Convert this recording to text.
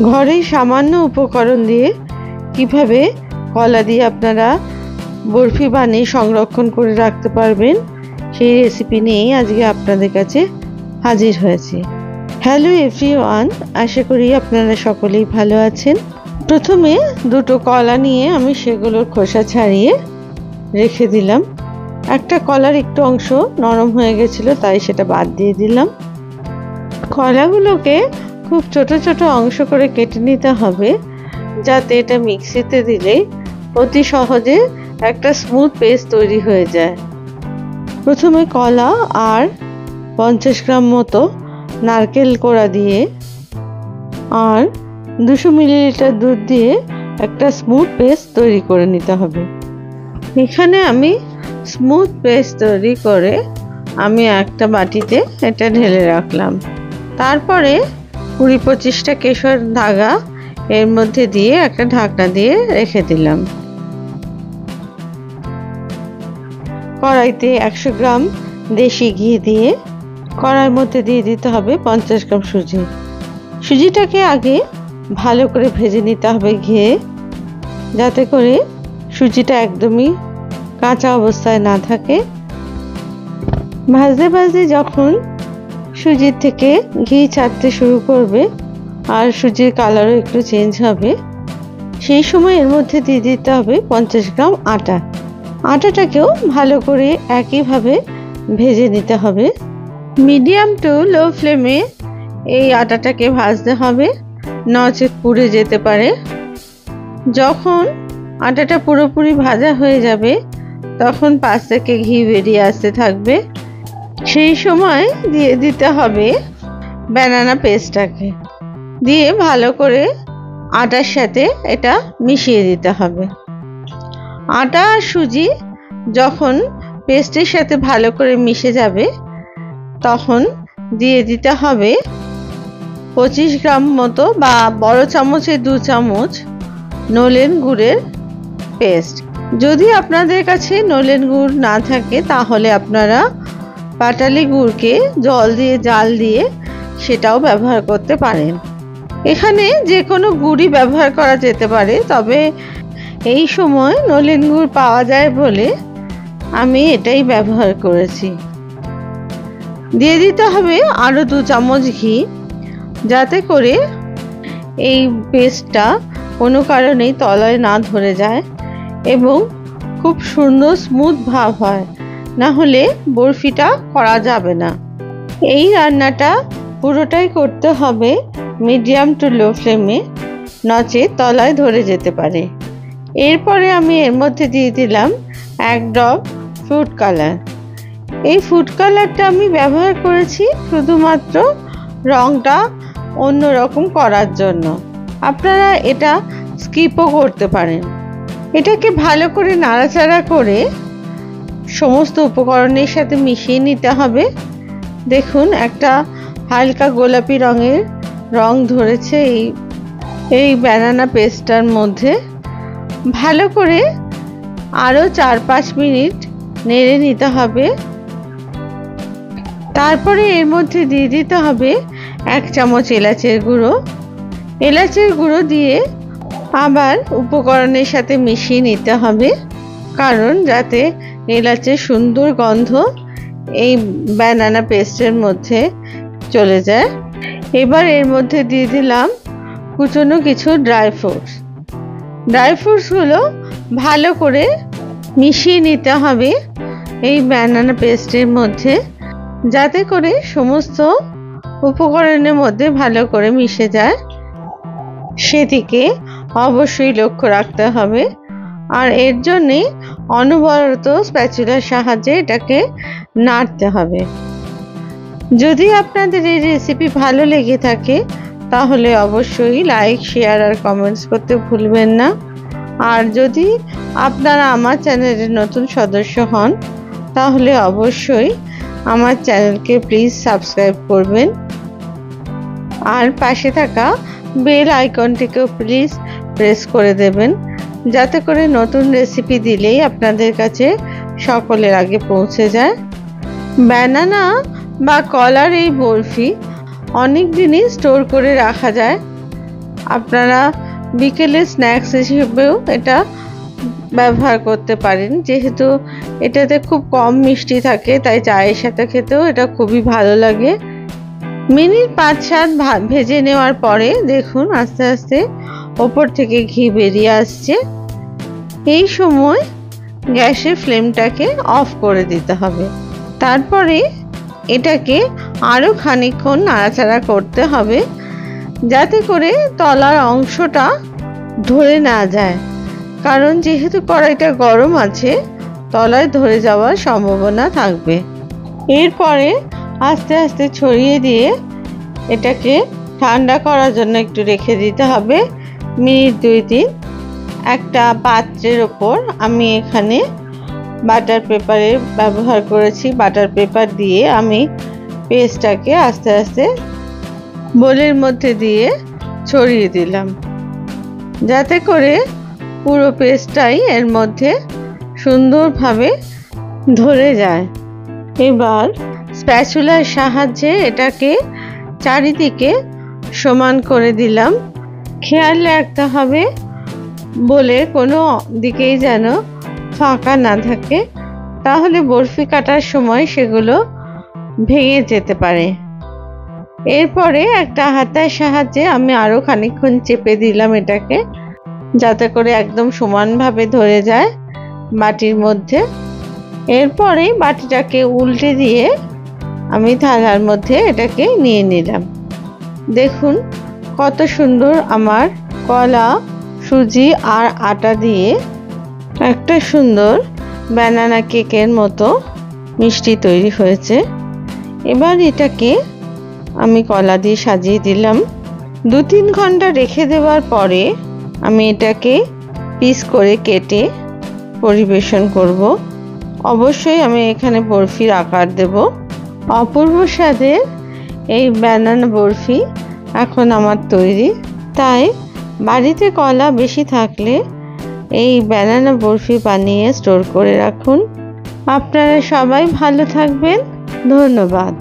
ঘরেই সামান্য উপকরণ দিয়ে কিভাবে কলা দিয়ে আপনারা বরফি বানিয়ে সংরক্ষণ করে রাখতে পারবেন সেই রেসিপি নিয়েই আজকে আপনাদের কাছে হাজির হয়েছি। হ্যালো এভরিওয়ান, আশা করি আপনারা সকলেই ভালো আছেন। প্রথমে দুটো কলা নিয়ে আমি সেগুলোর খোসা ছাড়িয়ে রেখে দিলাম। একটা কলার একটু অংশ নরম হয়ে গেছিল, তাই সেটা বাদ দিয়ে দিলাম। কলাগুলোকে খুব ছোট ছোট অংশ করে কেটে নিতে হবে, যাতে এটা মিক্সিতে দিলে অতি সহজে একটা স্মুথ পেস্ট তৈরি হয়ে যায়। প্রথমে কলা আর 50 গ্রাম মতো নারকেল কোড়া দিয়ে আর 200 মিলিলিটার দুধ দিয়ে একটা স্মুথ পেস্ট তৈরি করে নিতে হবে। এখানে আমি স্মুথ পেস্ট তৈরি করে আমি একটা বাটিতে এটা ঢেলে রাখলাম। তারপরে 20-25টা কেশর ধাগা এর মধ্যে দিয়ে একটা ঢাকনা দিয়ে রেখে দিলাম। কড়াইতে 100 গ্রাম দেশি ঘি দিয়ে কড়াইয়ের মধ্যে দিয়ে দিতে হবে 50 গ্রাম সুজি। সুজিটাকে আগে ভালো করে ভেজে নিতে হবে ঘিয়ে, যাতে করে সুজিটা একদমই কাঁচা অবস্থায় না থাকে। ভাজতে ভাজতে যখন সুজির থেকে ঘি ছাড়তে শুরু করবে আর সুজির কালারও একটু চেঞ্জ হবে, সেই সময় এর মধ্যে দিয়ে দিতে হবে 50 গ্রাম আটা। আটাটাকেও ভালো করে একইভাবে ভেজে নিতে হবে। মিডিয়াম টু লো ফ্লেমে এই আটাটাকে ভাজতে হবে, নচেত পুড়ে যেতে পারে। যখন আটাটা পুরোপুরি ভাজা হয়ে যাবে তখন পাশ থেকে ঘি বেরিয়ে আসতে থাকবে, সেই সময় দিয়ে দিতে হবে ব্যানানা পেস্টটাকে, দিয়ে ভালো করে আটার সাথে এটা মিশিয়ে দিতে হবে। আটা আর সুজি যখন পেস্টের সাথে ভালো করে মিশে যাবে তখন দিয়ে দিতে হবে 25 গ্রাম মতো বা বড় চামচে 2 চামচ নলেন গুড়ের পেস্ট। যদি আপনাদের কাছে নলেন গুড় না থাকে তাহলে আপনারা পাটালি গুড়কে জল দিয়ে জাল দিয়ে সেটাও ব্যবহার করতে পারেন। এখানে যে কোনো গুড়ই ব্যবহার করা যেতে পারে, তবে এই সময় নলেন গুড় পাওয়া যায় বলে আমি এটাই ব্যবহার করেছি। দিয়ে দিতে হবে আরও 2 চামচ ঘি, যাতে করে এই পেস্টটা কোনো কারণেই তলায় না ধরে যায় এবং খুব সুন্দর স্মুথ ভাব হয়, না হলে বরফিটা করা যাবে না। এই রান্নাটা পুরোটাই করতে হবে মিডিয়াম টু লো ফ্লেমে, নচেত তলায় ধরে যেতে পারে। এরপরে আমি এর মধ্যে দিয়ে দিলাম 1 ড্রপ ফুড কালার। এই ফুড কালারটা আমি ব্যবহার করেছি শুধুমাত্র রঙটা অন্যরকম করার জন্য, আপনারা এটা স্কিপও করতে পারেন। এটাকে ভালো করে নাড়াচাড়া করে সমস্ত উপকরণের সাথে মিশিয়ে নিতে হবে। দেখুন একটা হালকা গোলাপি রঙের রং ধরেছে এই ব্যানানা পেস্টটার মধ্যে। ভালো করে আরও 4-5 মিনিট নেড়ে নিতে হবে। তারপরে এর মধ্যে দিয়ে দিতে হবে 1 চামচ এলাচের গুঁড়ো। এলাচের গুঁড়ো দিয়ে আবার উপকরণের সাথে মিশিয়ে নিতে হবে, কারণ যাতে এলাচের সুন্দর গন্ধ এই ব্যানানা পেস্টের মধ্যে চলে যায়। এবার এর মধ্যে দিয়ে দিলাম কুচনো কিছু ড্রাই ফ্রুটসগুলো ভালো করে মিশিয়ে নিতে হবে এই ব্যানানা পেস্টের মধ্যে, যাতে করে সমস্ত উপকরণের মধ্যে ভালো করে মিশে যায়। সেদিকে অবশ্যই লক্ষ্য রাখতে হবে, আর এর জন্যে অনবরত স্প্যাচুলার সাহায্যে এটাকে নাড়তে হবে। যদি আপনাদের এই রেসিপি ভালো লেগে থাকে তাহলে অবশ্যই লাইক, শেয়ার আর কমেন্টস করতে ভুলবেন না। আর যদি আপনারা আমার চ্যানেলের নতুন সদস্য হন তাহলে অবশ্যই আমার চ্যানেলকে প্লিজ সাবস্ক্রাইব করবেন, আর পাশে থাকা বেল আইকনটিকেও প্লিজ প্রেস করে দেবেন, যাতে করে নতুন রেসিপি দিলেই আপনাদের কাছে সকলের আগে পৌঁছে যায়। ব্যানানা বা কলার এই বরফি অনেক দিনই স্টোর করে রাখা যায়, আপনারা বিকেলে স্ন্যাক্স হিসেবেও এটা ব্যবহার করতে পারেন। যেহেতু এটাতে খুব কম মিষ্টি থাকে তাই চায়ের সাথে খেতেও এটা খুবই ভালো লাগে। মিনিট 5-7 ভেজে নেওয়ার পরে দেখুন আস্তে আস্তে ওপর থেকে ঘি বেরিয়ে আসছে। এই সময় গ্যাসের ফ্লেমটাকে অফ করে দিতে হবে। তারপরে এটাকে আরও খানিকক্ষণ নাড়াচাড়া করতে হবে যাতে করে তলার অংশটা ধরে না যায়, কারণ যেহেতু কড়াইটা গরম আছে তলায় ধরে যাওয়ার সম্ভাবনা থাকবে। এরপরে আস্তে আস্তে ছড়িয়ে দিয়ে এটাকে ঠান্ডা করার জন্য একটু রেখে দিতে হবে মিনিট 2-3। একটা পাত্রের ওপর আমি এখানে বাটার পেপারের ব্যবহার করেছি। বাটার পেপার দিয়ে আমি পেস্টটাকে আস্তে আস্তে বোলের মধ্যে দিয়ে ছড়িয়ে দিলাম যাতে করে পুরো পেস্টটাই এর মধ্যে সুন্দরভাবে ধরে যায়। এবার স্প্যাচুলার সাহায্যে এটাকে চারিদিকে সমান করে দিলাম। খেয়াল রাখতে হবে বলে কোনো দিকেই যেন ফাঁকা না থাকে, তাহলে বরফি কাটার সময় সেগুলো ভেঙে যেতে পারে। এরপরে একটা হাতার সাহায্যে আমি আরও খানিকক্ষণ চেপে দিলাম এটাকে যাতে করে একদম সমানভাবে ধরে যায় বাটির মধ্যে। এরপরে বাটিটাকে উল্টে দিয়ে আমি থালার মধ্যে এটাকে নিয়ে নিলাম। দেখুন কত সুন্দর আমার কলা, সুজি আর আটা দিয়ে একটা সুন্দর ব্যানানা কেকের মতো মিষ্টি তৈরি হয়েছে। এবার এটাকে আমি কলা দিয়ে সাজিয়ে দিলাম। 2-3 ঘন্টা রেখে দেওয়ার পরে আমি এটাকে পিস করে কেটে পরিবেশন করব। অবশ্যই আমি এখানে বরফির আকার দেব। অপূর্ব স্বাদের এই ব্যানানা বরফি এখন আমার তৈরি। তাই বাড়িতে কলা বেশি থাকলে এই ব্যানানা বরফি বানিয়ে স্টোর করে রাখুন। আপনারা সবাই ভালো থাকবেন। ধন্যবাদ।